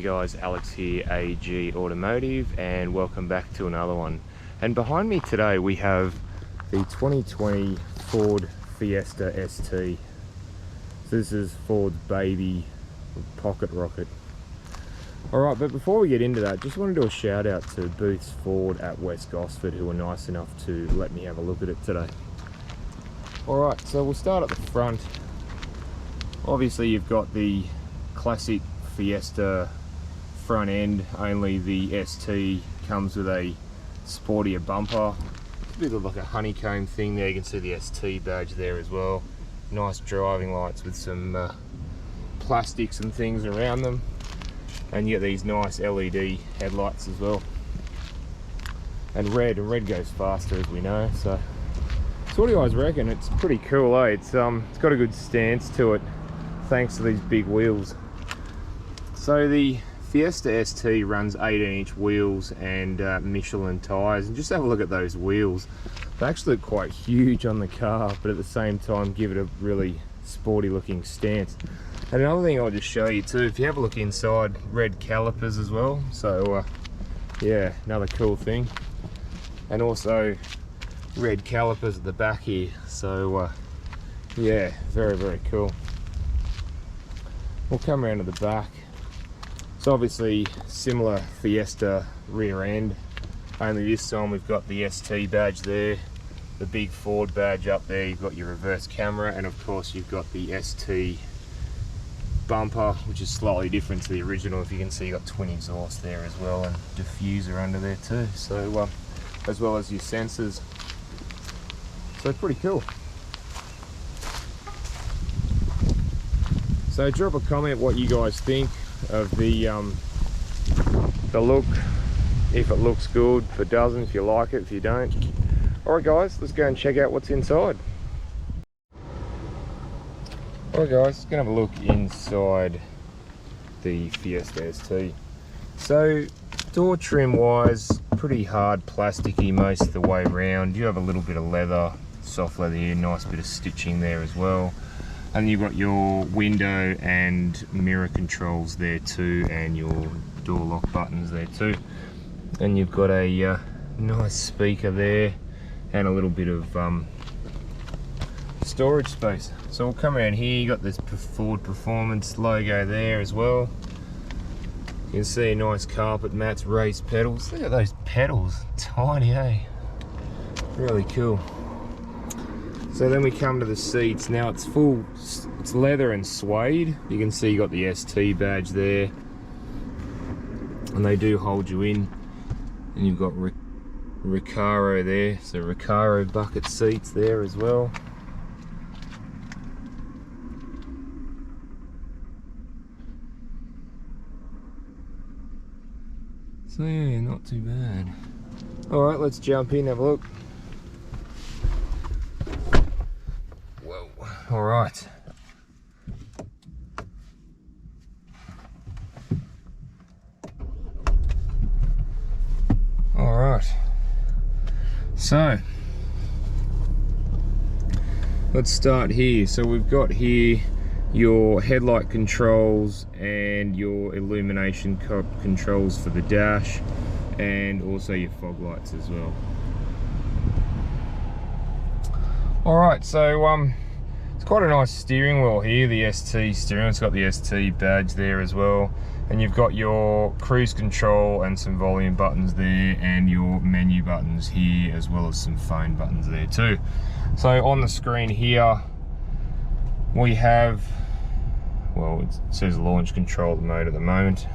guys, Alex here, AG Automotive, and welcome back to another one. And behind me today we have the 2020 Ford Fiesta ST. So this is Ford's baby pocket rocket. Alright, but before we get into that, just want to do a shout out to Booths Ford at West Gosford, who were nice enough to let me have a look at it today. Alright, so we'll start at the front. Obviously you've got the classic Fiesta front end, only the ST comes with a sportier bumper. It's a bit of like a honeycomb thing there. You can see the ST badge there as well. Nice driving lights with some plastics and things around them, and you get these nice LED headlights as well. And red goes faster, as we know. So what do you guys reckon? It's pretty cool, eh? It's got a good stance to it, thanks to these big wheels. So the Fiesta ST runs 18-inch wheels and Michelin tyres, and just have a look at those wheels. They actually look quite huge on the car, but at the same time give it a really sporty looking stance. And another thing I'll just show you too, if you have a look inside, red calipers as well. So yeah, another cool thing. And also red calipers at the back here. So yeah, very cool. We'll come around to the back. So obviously similar Fiesta rear end, only this time we've got the ST badge there, the big Ford badge up there, you've got your reverse camera, and of course you've got the ST bumper, which is slightly different to the original. If you can see, you've got twin exhaust there as well, and diffuser under there too, so as well as your sensors. So pretty cool. So drop a comment what you guys think of the look, if it looks good, if it doesn't, if you like it, if you don't. Alright guys, let's go and check out what's inside. Alright guys, gonna have a look inside the Fiesta ST. So door trim wise, pretty hard plasticky most of the way around. You have a little bit of leather, soft leather here, nice bit of stitching there as well. And you've got your window and mirror controls there too, and your door lock buttons there too. And you've got a nice speaker there and a little bit of storage space. So we'll come around here, you got this Ford Performance logo there as well. You can see a nice carpet mats, raised pedals. Look at those pedals, tiny, eh? Really cool. So then we come to the seats. Now it's full, it's leather and suede. You can see you got the ST badge there, and they do hold you in. And you've got Recaro there, so Recaro bucket seats there as well. So yeah, not too bad. All right, let's jump in, have a look. All right. All right. So let's start here. So we've got here your headlight controls and your illumination controls for the dash, and also your fog lights as well. All right, so it's quite a nice steering wheel here, the ST steering wheel. It's got the ST badge there as well, and you've got your cruise control and some volume buttons there, and your menu buttons here, as well as some phone buttons there too. So on the screen here we have, well, it says launch control mode at the moment,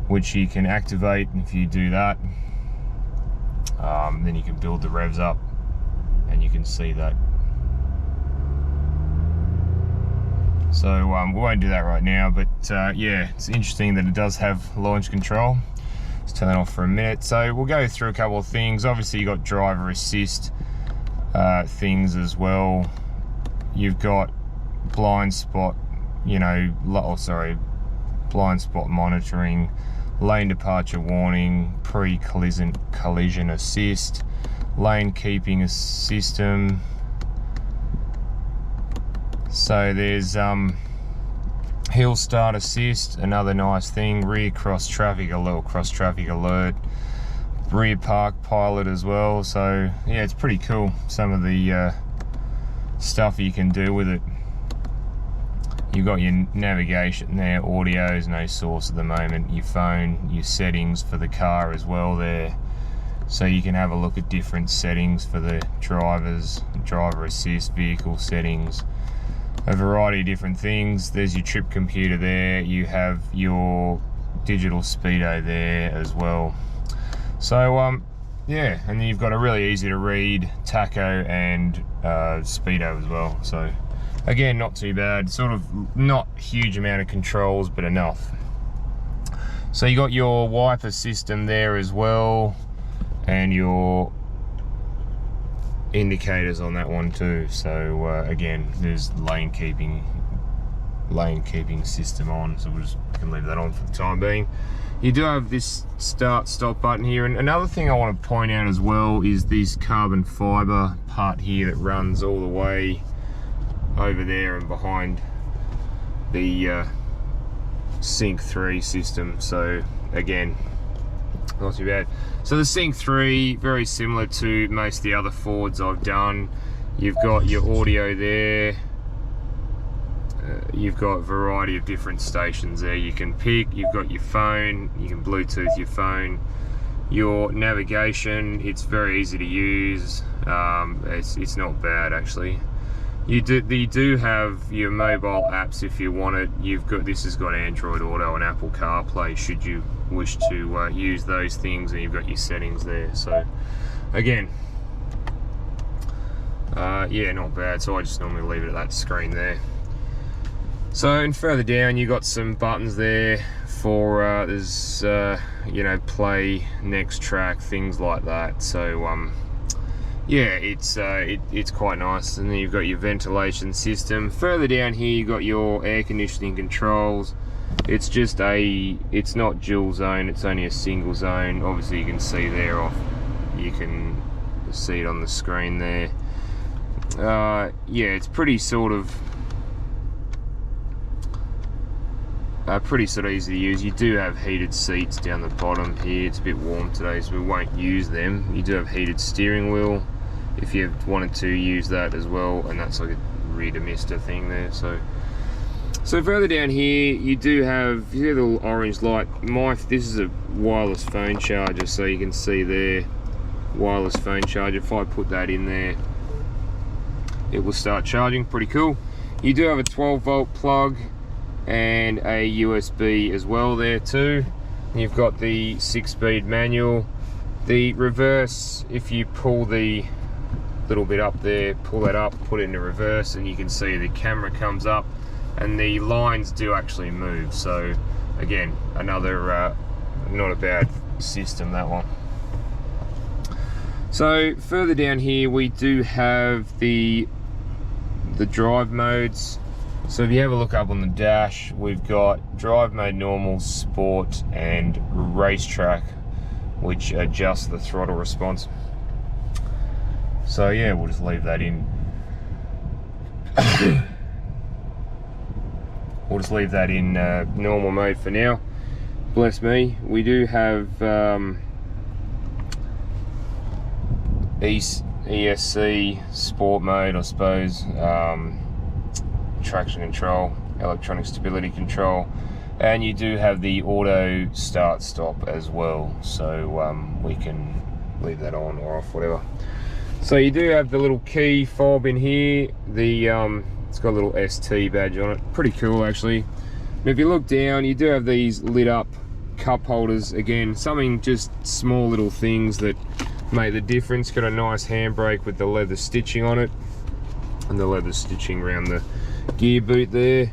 which you can activate. And if you do that, then you can build the revs up, and you can see that. So we won't do that right now, but yeah, it's interesting that it does have launch control. Let's turn that off for a minute. So we'll go through a couple of things. Obviously you got driver assist things as well. You've got blind spot, blind spot monitoring, lane departure warning, pre-collision assist, lane keeping system. So there's Hill start assist, another nice thing. Rear cross traffic, a little cross traffic alert. Rear park pilot as well. So yeah, it's pretty cool, some of the stuff you can do with it. You've got your navigation there, audio is no source at the moment, your phone, your settings for the car as well there. So you can have a look at different settings for the driver assist, vehicle settings, a variety of different things. There's your trip computer there, you have your digital speedo there as well. So yeah, and then you've got a really easy to read tacho and speedo as well. So again, not too bad, sort of not huge amount of controls, but enough. So you got your wiper system there as well, and your indicators on that one too. So again, there's lane keeping system on, so we can leave that on for the time being. You do have this start stop button here, and another thing I want to point out as well is this carbon fiber part here that runs all the way over there and behind the Sync 3 system. So again, not too bad. So the Sync 3, very similar to most of the other Fords I've done. You've got your audio there, you've got a variety of different stations there you can pick. You've got your phone, you can Bluetooth your phone. Your navigation, it's very easy to use. It's not bad actually. You do have your mobile apps if you want it. This has got Android Auto and Apple CarPlay should you wish to use those things, and you've got your settings there. So again, yeah, not bad. So I just normally leave it at that screen there. So and further down, you got some buttons there for there's you know, play, next track, things like that. So yeah, it's quite nice. And then you've got your ventilation system. Further down here, you've got your air conditioning controls. It's not dual zone, it's only a single zone. Obviously you can see there you can see it on the screen there. Yeah, it's pretty sort of easy to use. You do have heated seats down the bottom here. It's a bit warm today, so we won't use them. You do have heated steering wheel if you wanted to use that as well, and that's like a rear demister thing there. So further down here, you do have your little orange light. This is a wireless phone charger, so you can see there, wireless phone charger. If I put that in there, it will start charging. Pretty cool. You do have a 12-volt plug and a USB as well there too. You've got the 6-speed manual. The reverse, if you pull the little bit up there, pull that up, put it into reverse, and you can see the camera comes up and the lines do actually move. So again, another not a bad system, that one. So further down here, we do have the drive modes. So if you have a look up on the dash, we've got drive mode, normal, sport, and racetrack, which adjusts the throttle response. So yeah, we'll just leave that in. We'll just leave that in normal mode for now. Bless me. We do have ESC sport mode, I suppose. Traction control, electronic stability control, and you do have the auto start stop as well. So we can leave that on or off, whatever. So you do have the little key fob in here. It's got a little ST badge on it. Pretty cool actually. And if you look down, you do have these lit up cup holders. Again, something just small little things that make the difference. Got a nice handbrake with the leather stitching on it, and the leather stitching around the gear boot there.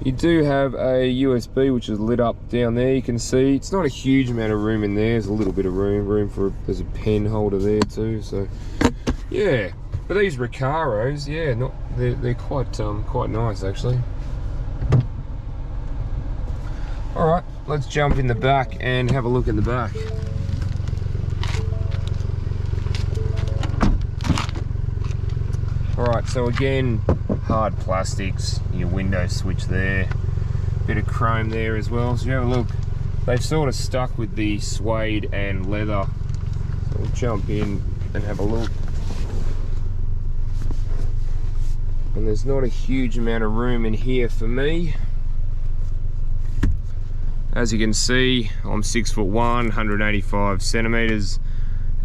You do have a USB which is lit up down there. You can see it's not a huge amount of room in there. There's a little bit of room for there's a pen holder there too. So yeah, but these Recaros, yeah, they're quite nice actually. All right, let's jump in the back and have a look in the back. All right, so again, hard plastics, your window switch there. Bit of chrome there as well. So you have a look. They've sort of stuck with the suede and leather. So we'll jump in and have a look. And there's not a huge amount of room in here for me. As you can see, I'm 6'1", 185 centimeters,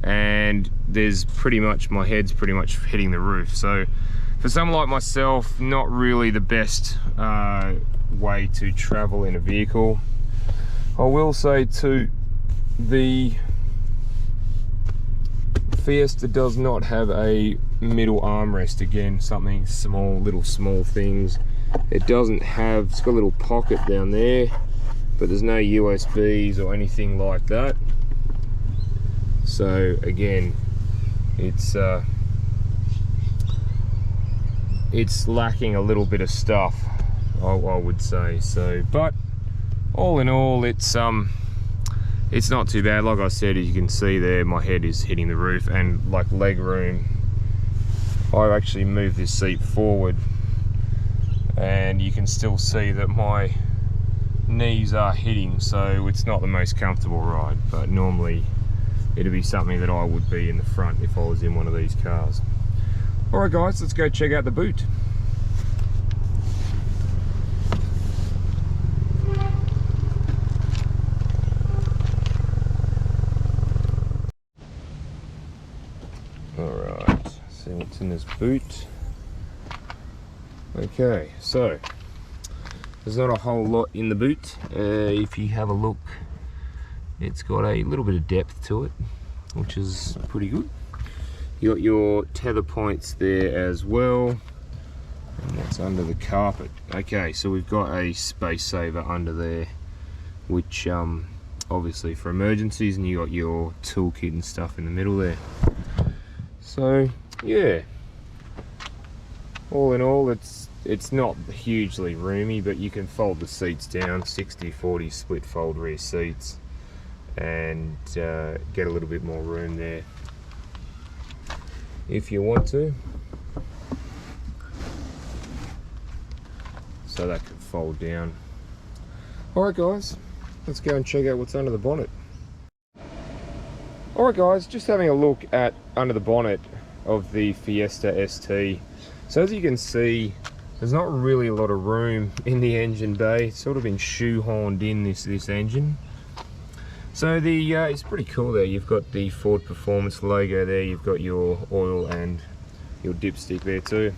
and there's pretty much, my head's pretty much hitting the roof. So for someone like myself, not really the best way to travel in a vehicle. I will say too, the Fiesta does not have a middle armrest. Again, something small, little small things. It doesn't have, it's got a little pocket down there, but there's no USBs or anything like that. So again, it's lacking a little bit of stuff, I would say. So, but all in all, it's not too bad. Like I said, as you can see there, my head is hitting the roof, and like leg room, I've actually moved this seat forward, and you can still see that my knees are hitting, so it's not the most comfortable ride. But normally it'd be something that I would be in the front if I was in one of these cars. Alright guys, let's go check out the boot. Alright, see what's in this boot. Okay, so there's not a whole lot in the boot. If you have a look, it's got a little bit of depth to it, which is pretty good. You got your tether points there as well, and that's under the carpet. Okay, so we've got a space saver under there, which obviously for emergencies, and you got your toolkit and stuff in the middle there. So yeah, all in all, it's not hugely roomy, but you can fold the seats down, 60/40 split fold rear seats, and get a little bit more room there if you want to. So that can fold down. Alright guys, let's go and check out what's under the bonnet. Alright guys, just having a look at under the bonnet of the Fiesta ST. So as you can see, there's not really a lot of room in the engine bay. It's sort of been shoehorned in this engine. So it's pretty cool there. You've got the Ford Performance logo there. You've got your oil and your dipstick there too.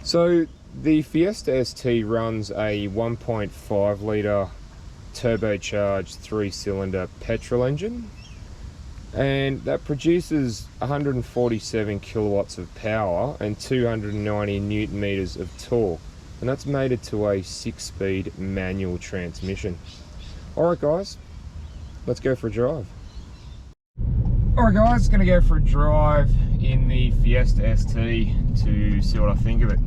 So the Fiesta ST runs a 1.5 litre turbocharged 3-cylinder petrol engine, and that produces 147 kilowatts of power and 290 newton meters of torque, and that's mated to a 6-speed manual transmission. Alright guys, let's go for a drive. Alright guys, gonna go for a drive in the Fiesta ST to see what I think of it.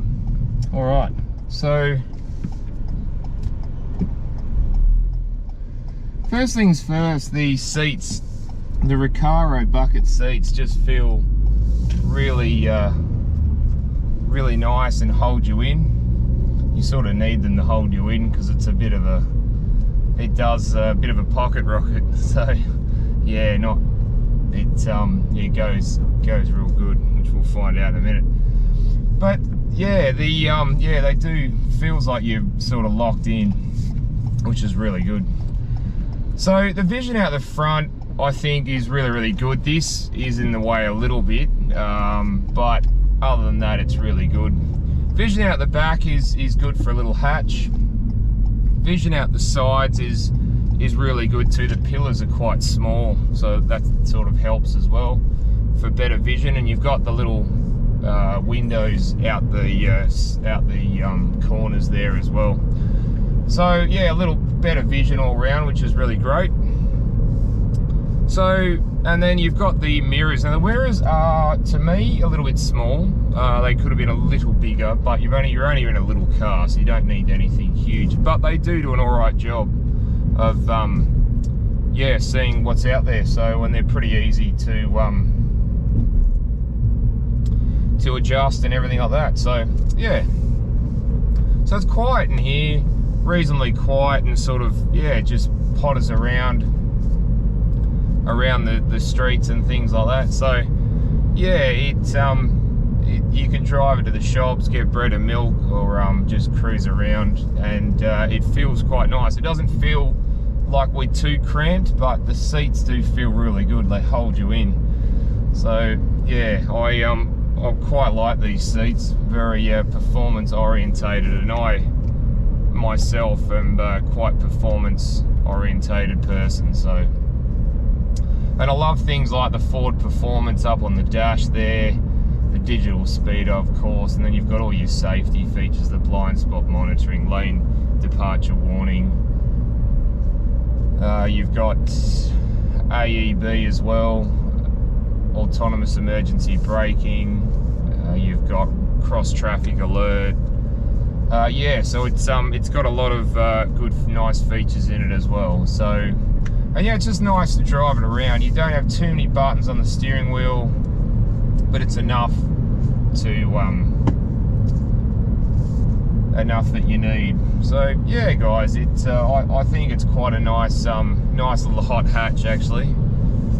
Alright, so first things first, the seats, the Recaro bucket seats just feel really really nice and hold you in. You sort of need them to hold you in because it's a bit of a, it does a bit of a pocket rocket. So yeah, it goes real good, which we'll find out in a minute. But yeah, yeah, they do, feels like you're sort of locked in, which is really good. So the vision out the front, I think, is really good. This is in the way a little bit, but other than that, it's really good. Vision out the back is good for a little hatch. Vision out the sides is really good too. The pillars are quite small, so that sort of helps as well for better vision. And you've got the little windows out the corners there as well. So yeah, a little better vision all around, which is really great. So, and then you've got the mirrors. Now the mirrors are, to me, a little bit small. They could have been a little bigger, but you're only in a little car, so you don't need anything huge. But they do an alright job of yeah, seeing what's out there. So, and they're pretty easy to adjust and everything like that. So yeah, so it's quiet in here. reasonably quiet and sort of, yeah, just potters around the streets and things like that. So yeah, you can drive it to the shops, get bread and milk, or just cruise around, and it feels quite nice. It doesn't feel like we're too cramped, but the seats do feel really good. They hold you in. So yeah, I quite like these seats. Very performance orientated, and I myself am quite performance orientated person. So, and I love things like the Ford Performance up on the dash there, the digital speedo, of course, and then you've got all your safety features, the blind spot monitoring, lane departure warning. You've got AEB as well, autonomous emergency braking. You've got cross traffic alert. Yeah, so it's got a lot of good, nice features in it as well. So, and yeah, it's just nice to drive it around. You don't have too many buttons on the steering wheel, but it's enough that you need. So yeah, guys, I think it's quite a nice little hot hatch actually.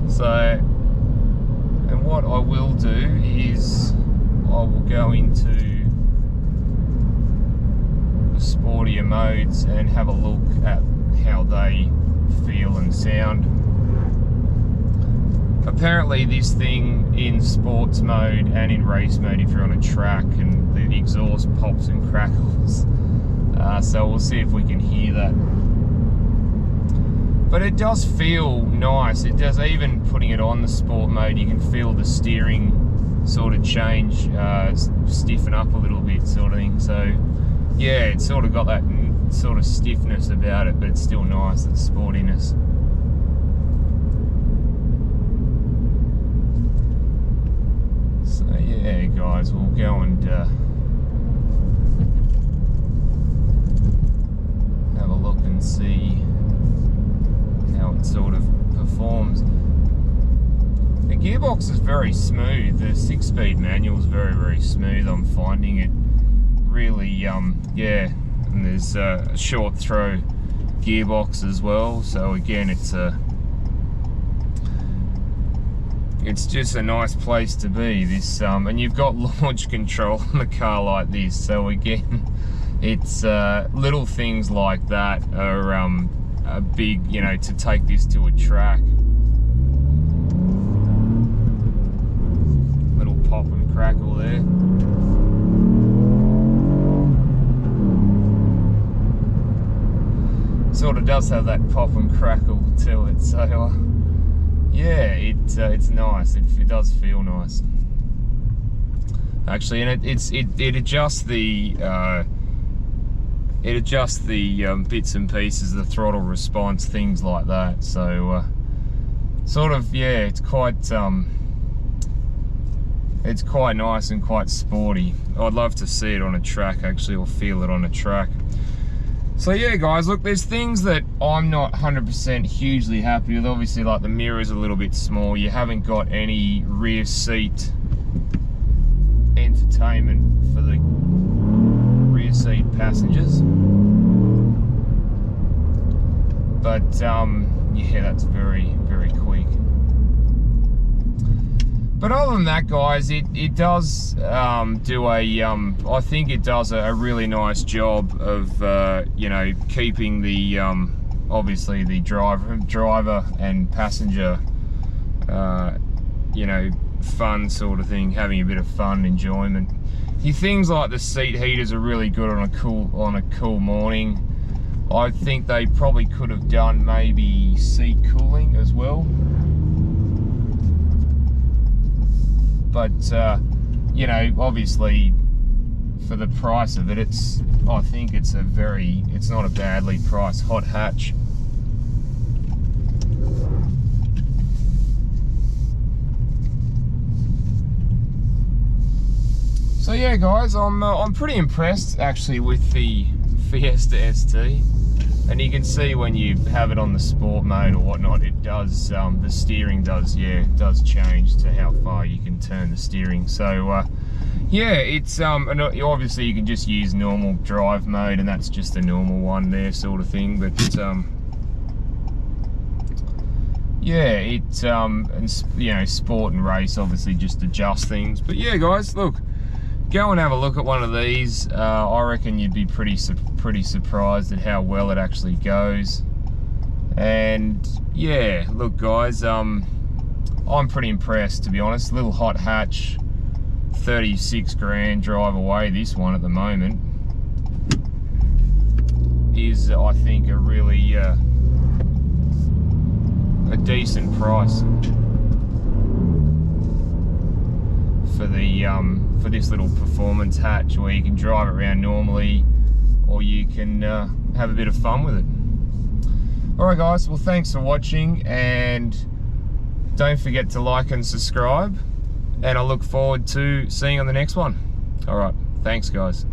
So, and what I will do is I will go into the sportier modes and have a look at how they feel and sound. Apparently this thing in sports mode and in race mode, if you're on a track, and the exhaust pops and crackles, so we'll see if we can hear that. But it does feel nice. It does, even putting it on the sport mode, you can feel the steering sort of change, stiffen up a little bit, sort of thing. So yeah, it's sort of got that sort of stiffness about it, but it's still nice, it's sportiness. So yeah, guys, we'll go and have a look and see how it sort of performs. The gearbox is very smooth. The 6-speed manual is very, very smooth. I'm finding it really, yeah. And there's a short throw gearbox as well. So again, it's just a nice place to be. This and you've got launch control on the car like this. So again, it's little things like that are a big, you know, to take this to a track. Little pop and crackle there. Sort of does have that pop and crackle to it. So yeah, it's nice. It does feel nice, actually, and it adjusts the bits and pieces, the throttle response, things like that. So sort of, yeah, it's quite nice and quite sporty. I'd love to see it on a track actually, or feel it on a track. So yeah, guys, look, there's things that I'm not 100% hugely happy with. Obviously, like the mirror's a little bit small. You haven't got any rear seat entertainment for the rear seat passengers. But yeah, that's very, very quick. But other than that, guys, it does do I think it does a really nice job of you know, keeping the obviously the driver and passenger you know, fun sort of thing, having a bit of fun, enjoyment. Things like the seat heaters are really good on a cool morning. I think they probably could have done maybe seat cooling as well. But you know, obviously for the price of it, I think it's not a badly priced hot hatch. So yeah, guys, I'm pretty impressed actually with the Fiesta ST. And you can see when you have it on the sport mode or whatnot, it does, the steering does, yeah, it does change to how far you can turn the steering. So, yeah, it's, and obviously you can just use normal drive mode, and that's just the normal one there sort of thing. But, yeah, it, and, you know, sport and race obviously just adjust things. But yeah, guys, look, go and have a look at one of these. I reckon you'd be pretty surprised at how well it actually goes. And yeah, look guys, I'm pretty impressed, to be honest. Little hot hatch, 36 grand drive away. This one at the moment is, I think, a really a decent price for the for this little performance hatch, where you can drive it around normally, or you can have a bit of fun with it. Alright guys, well thanks for watching, and don't forget to like and subscribe, and I look forward to seeing you on the next one. Alright, thanks guys.